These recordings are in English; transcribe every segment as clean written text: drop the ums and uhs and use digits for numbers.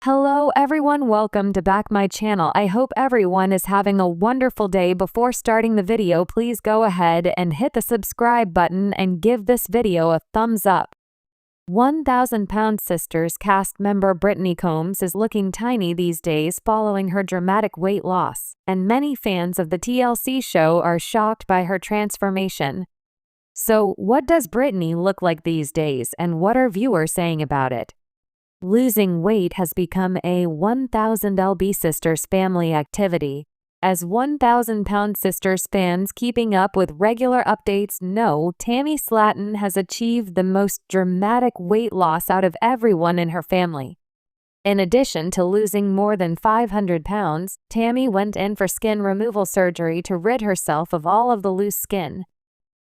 Hello everyone, welcome to back my channel. I hope everyone is having a wonderful day. Before starting the video, please go ahead and hit the subscribe button and give this video a thumbs up. 1,000-pound Sisters cast member Brittany Combs is looking tiny these days following her dramatic weight loss, and many fans of the TLC show are shocked by her transformation. So, what does Brittany look like these days, and what are viewers saying about it? Losing weight has become a 1,000 Sisters family activity, as 1,000-pound Sisters fans keeping up with regular updates know Tammy Slaton has achieved the most dramatic weight loss out of everyone in her family. In addition to losing more than 500 pounds, Tammy went in for skin removal surgery to rid herself of all of the loose skin.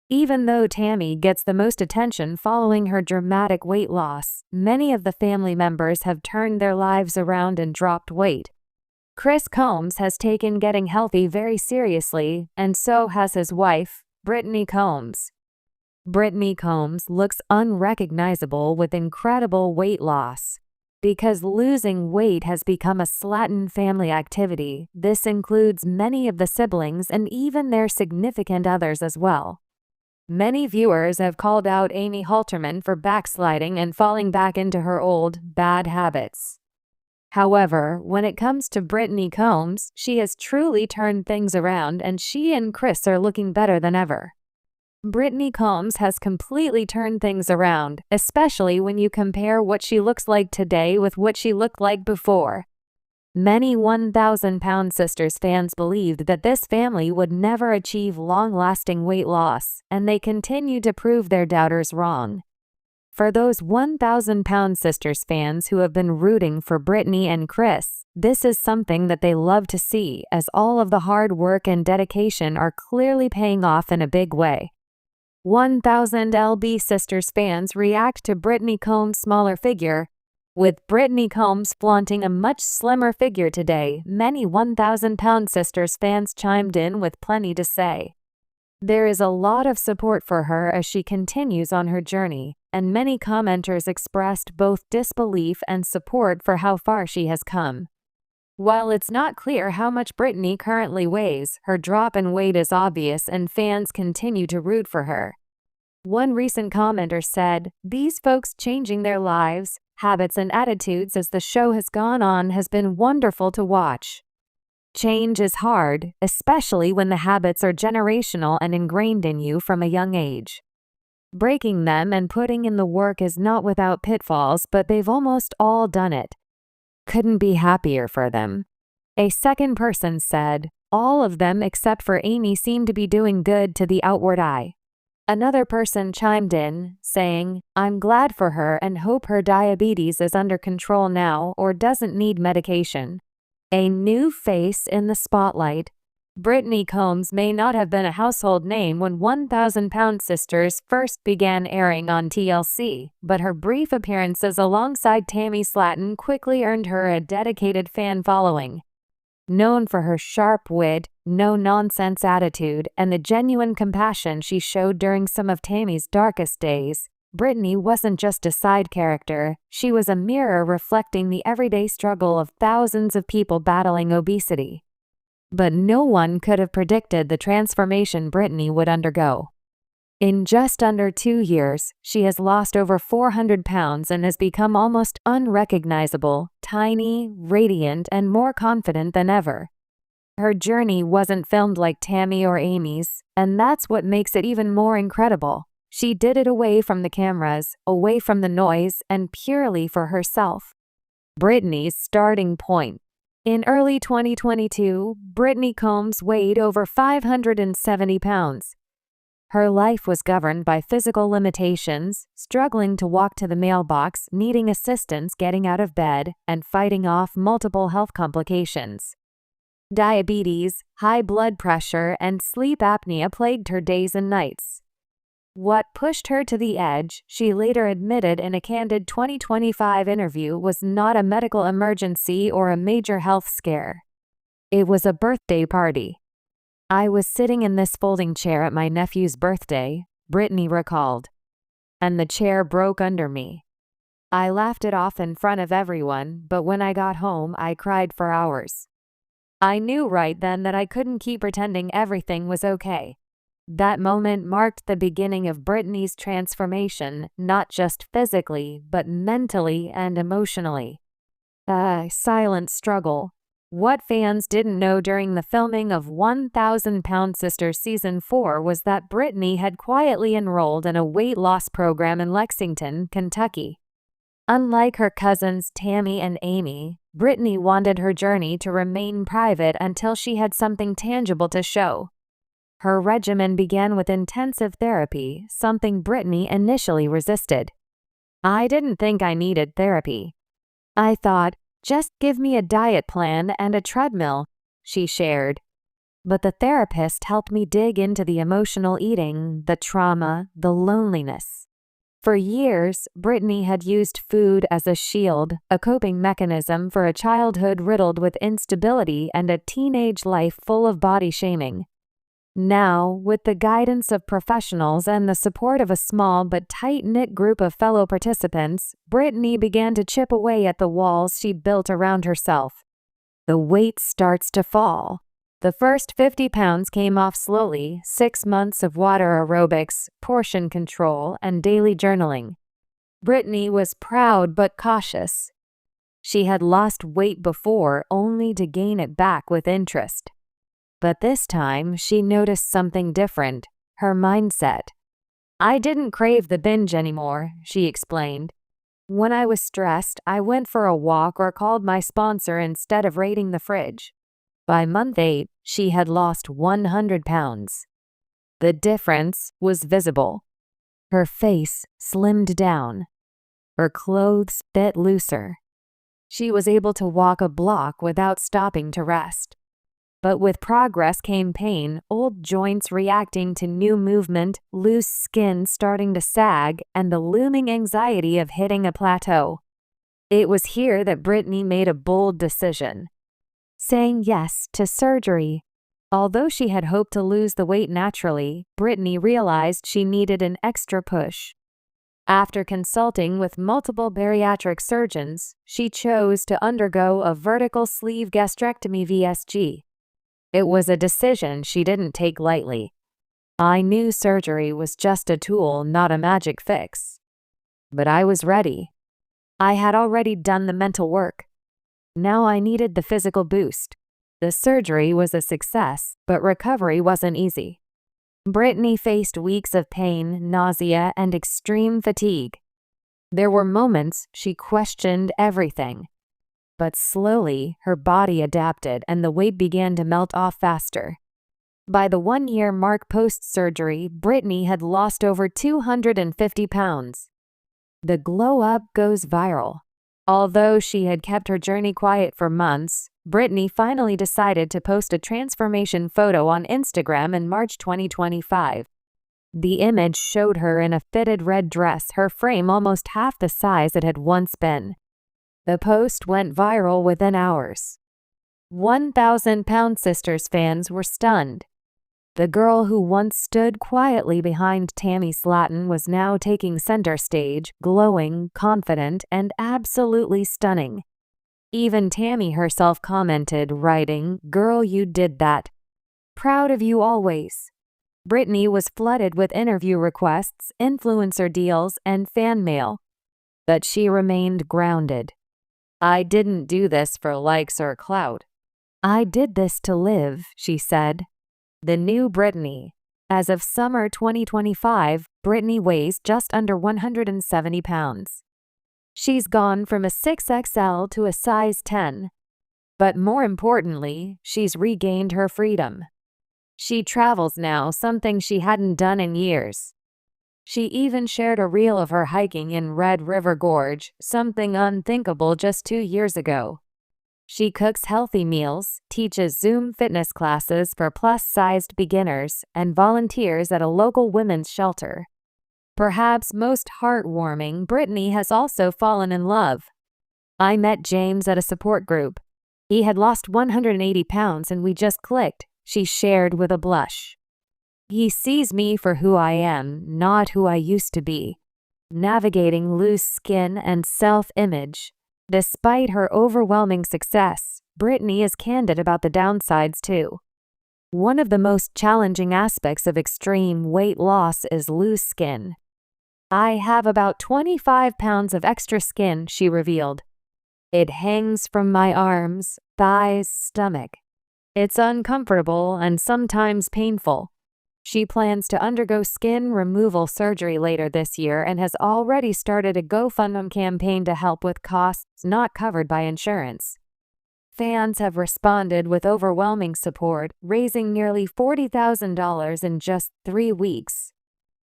Even though Tammy gets the most attention following her dramatic weight loss, many of the family members have turned their lives around and dropped weight. Chris Combs has taken getting healthy very seriously, and so has his wife, Brittany Combs. Brittany Combs looks unrecognizable with incredible weight loss. Because losing weight has become a Slaton family activity, this includes many of the siblings and even their significant others as well. Many viewers have called out Amy Halterman for backsliding and falling back into her old, bad habits. However, when it comes to Brittany Combs, she has truly turned things around and she and Chris are looking better than ever. Brittany Combs has completely turned things around, especially when you compare what she looks like today with what she looked like before. Many 1,000-pound Sisters fans believed that this family would never achieve long-lasting weight loss, and they continue to prove their doubters wrong. For those 1,000-pound Sisters fans who have been rooting for Brittany and Chris, this is something that they love to see, as all of the hard work and dedication are clearly paying off in a big way. 1,000 Sisters fans react to Brittany Combs' smaller figure. With Brittany Combs flaunting a much slimmer figure today, many 1,000-pound Sisters fans chimed in with plenty to say. There is a lot of support for her as she continues on her journey, and many commenters expressed both disbelief and support for how far she has come. While it's not clear how much Brittany currently weighs, her drop in weight is obvious and fans continue to root for her. One recent commenter said, "These folks changing their lives, habits and attitudes as the show has gone on has been wonderful to watch. Change is hard, especially when the habits are generational and ingrained in you from a young age. Breaking them and putting in the work is not without pitfalls, but they've almost all done it. Couldn't be happier for them." A second person said, "All of them except for Amy seem to be doing good to the outward eye." Another person chimed in, saying, "I'm glad for her and hope her diabetes is under control now or doesn't need medication." A new face in the spotlight. Brittany Combs may not have been a household name when 1,000-pound Sisters first began airing on TLC, but her brief appearances alongside Tammy Slaton quickly earned her a dedicated fan following. Known for her sharp wit, no-nonsense attitude, and the genuine compassion she showed during some of Tammy's darkest days, Brittany wasn't just a side character, she was a mirror reflecting the everyday struggle of thousands of people battling obesity. But no one could have predicted the transformation Brittany would undergo. In just under 2 years, she has lost over 400 pounds and has become almost unrecognizable, tiny, radiant, and more confident than ever. Her journey wasn't filmed like Tammy or Amy's, and that's what makes it even more incredible. She did it away from the cameras, away from the noise, and purely for herself. Brittany's starting point. In early 2022, Brittany Combs weighed over 570 pounds. Her life was governed by physical limitations, struggling to walk to the mailbox, needing assistance getting out of bed, and fighting off multiple health complications. Diabetes, high blood pressure, and sleep apnea plagued her days and nights. What pushed her to the edge, she later admitted in a candid 2025 interview, was not a medical emergency or a major health scare. It was a birthday party. "I was sitting in this folding chair at my nephew's birthday," Brittany recalled, "and the chair broke under me. I laughed it off in front of everyone, but when I got home, I cried for hours. I knew right then that I couldn't keep pretending everything was okay. That moment marked the beginning of Brittany's transformation, not just physically, but mentally and emotionally. A silent struggle. What fans didn't know during the filming of 1,000 Pound Sisters Season 4 was that Brittany had quietly enrolled in a weight loss program in Lexington, Kentucky. Unlike her cousins Tammy and Amy, Brittany wanted her journey to remain private until she had something tangible to show. Her regimen began with intensive therapy, something Brittany initially resisted. "I didn't think I needed therapy. I thought, just give me a diet plan and a treadmill," she shared. But the therapist helped me dig into the emotional eating, the trauma, the loneliness. For years, Brittany had used food as a shield, a coping mechanism for a childhood riddled with instability and a teenage life full of body shaming. Now, with the guidance of professionals and the support of a small but tight-knit group of fellow participants, Brittany began to chip away at the walls she'd built around herself. The weight starts to fall. The first 50 pounds came off slowly, 6 months of water aerobics, portion control, and daily journaling. Brittany was proud but cautious. She had lost weight before only to gain it back with interest. But this time, she noticed something different: her mindset. "I didn't crave the binge anymore," she explained. "When I was stressed, I went for a walk or called my sponsor instead of raiding the fridge." By month 8, she had lost 100 pounds. The difference was visible. Her face slimmed down. Her clothes fit looser. She was able to walk a block without stopping to rest. But with progress came pain, old joints reacting to new movement, loose skin starting to sag, and the looming anxiety of hitting a plateau. It was here that Brittany made a bold decision, saying yes to surgery. Although she had hoped to lose the weight naturally, Brittany realized she needed an extra push. After consulting with multiple bariatric surgeons, she chose to undergo a vertical sleeve gastrectomy (VSG). It was a decision she didn't take lightly. "I knew surgery was just a tool, not a magic fix. But I was ready. I had already done the mental work. Now I needed the physical boost." The surgery was a success, but recovery wasn't easy. Brittany faced weeks of pain, nausea, and extreme fatigue. There were moments she questioned everything. But slowly, her body adapted and the weight began to melt off faster. By the 1-year mark post-surgery, Brittany had lost over 250 pounds. The glow-up goes viral. Although she had kept her journey quiet for months, Brittany finally decided to post a transformation photo on Instagram in March 2025. The image showed her in a fitted red dress, her frame almost half the size it had once been. The post went viral within hours. 1,000 Pound Sisters fans were stunned. The girl who once stood quietly behind Tammy Slaton was now taking center stage, glowing, confident, and absolutely stunning. Even Tammy herself commented, writing, "Girl, you did that. Proud of you always." Brittany was flooded with interview requests, influencer deals, and fan mail. But she remained grounded. "I didn't do this for likes or clout. I did this to live," she said. The new Brittany. As of summer 2025, Brittany weighs just under 170 pounds. She's gone from a 6XL to a size 10. But more importantly, she's regained her freedom. She travels now, something she hadn't done in years. She even shared a reel of her hiking in Red River Gorge, something unthinkable just 2 years ago. She cooks healthy meals, teaches Zoom fitness classes for plus-sized beginners, and volunteers at a local women's shelter. Perhaps most heartwarming, Brittany has also fallen in love. "I met James at a support group. He had lost 180 pounds and we just clicked," she shared with a blush. "He sees me for who I am, not who I used to be. navigating loose skin and self-image. Despite her overwhelming success, Brittany is candid about the downsides too. One of the most challenging aspects of extreme weight loss is loose skin. "I have about 25 pounds of extra skin," she revealed. "It hangs from my arms, thighs, stomach. It's uncomfortable and sometimes painful." She plans to undergo skin removal surgery later this year and has already started a GoFundMe campaign to help with costs not covered by insurance. Fans have responded with overwhelming support, raising nearly $40,000 in just 3 weeks.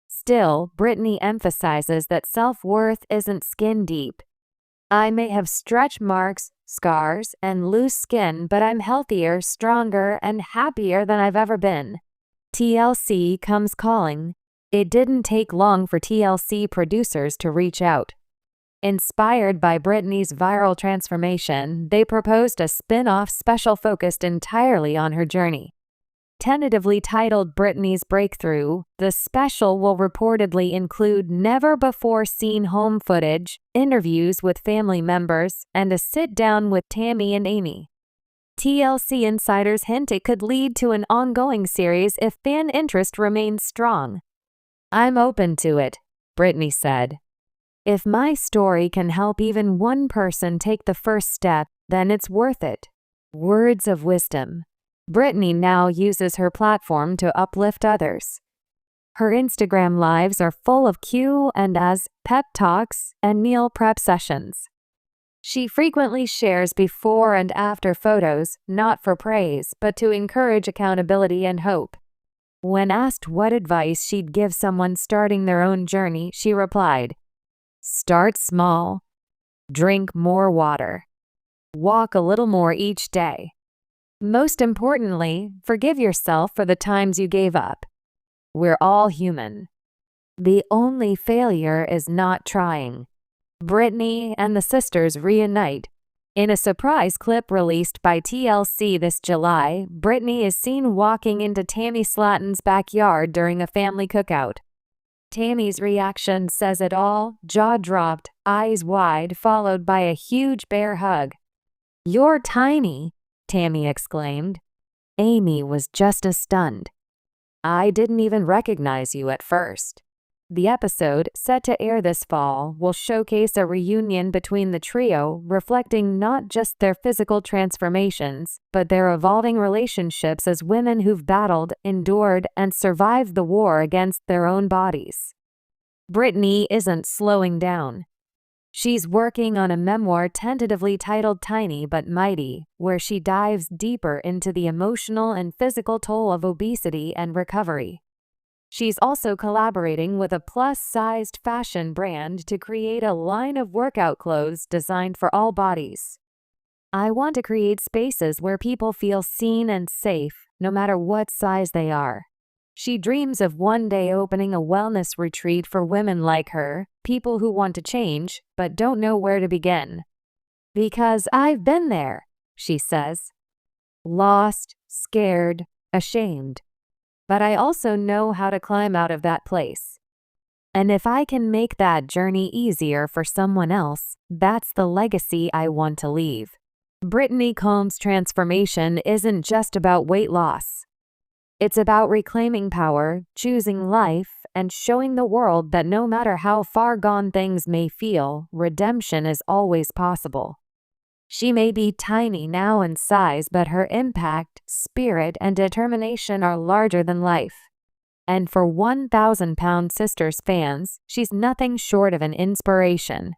Still, Brittany emphasizes that self-worth isn't skin deep. "I may have stretch marks, scars, and loose skin, but I'm healthier, stronger, and happier than I've ever been." TLC comes calling. It didn't take long for TLC producers to reach out. Inspired by Brittany's viral transformation, they proposed a spin-off special focused entirely on her journey. Tentatively titled Brittany's Breakthrough, the special will reportedly include never-before-seen home footage, interviews with family members, and a sit-down with Tammy and Amy. TLC insiders hint it could lead to an ongoing series if fan interest remains strong. "I'm open to it," Brittany said. "If my story can help even one person take the first step, then it's worth it." Words of wisdom. Brittany now uses her platform to uplift others. Her Instagram lives are full of Q&As, pep talks, and meal prep sessions. She frequently shares before and after photos, not for praise, but to encourage accountability and hope. When asked what advice she'd give someone starting their own journey, she replied, "Start small. Drink more water. Walk a little more each day. Most importantly, forgive yourself for the times you gave up. We're all human. The only failure is not trying." Brittany and the sisters reunite. In a surprise clip released by TLC this July, Brittany is seen walking into Tammy Slatton's backyard during a family cookout. Tammy's reaction says it all, jaw dropped, eyes wide, followed by a huge bear hug. "You're tiny," Tammy exclaimed. Amy was just as stunned. "I didn't even recognize you at first." The episode, set to air this fall, will showcase a reunion between the trio, reflecting not just their physical transformations, but their evolving relationships as women who've battled, endured, and survived the war against their own bodies. Brittany isn't slowing down. She's working on a memoir tentatively titled Tiny but Mighty, where she dives deeper into the emotional and physical toll of obesity and recovery. She's also collaborating with a plus-sized fashion brand to create a line of workout clothes designed for all bodies. "I want to create spaces where people feel seen and safe, no matter what size they are." She dreams of one day opening a wellness retreat for women like her, people who want to change, but don't know where to begin. "Because I've been there," she says. "Lost, scared, ashamed. But I also know how to climb out of that place. And if I can make that journey easier for someone else, that's the legacy I want to leave." Brittany Combs' transformation isn't just about weight loss. It's about reclaiming power, choosing life, and showing the world that no matter how far gone things may feel, redemption is always possible. She may be tiny now in size, but her impact, spirit, and determination are larger than life. And for 1,000 Pound Sisters fans, she's nothing short of an inspiration.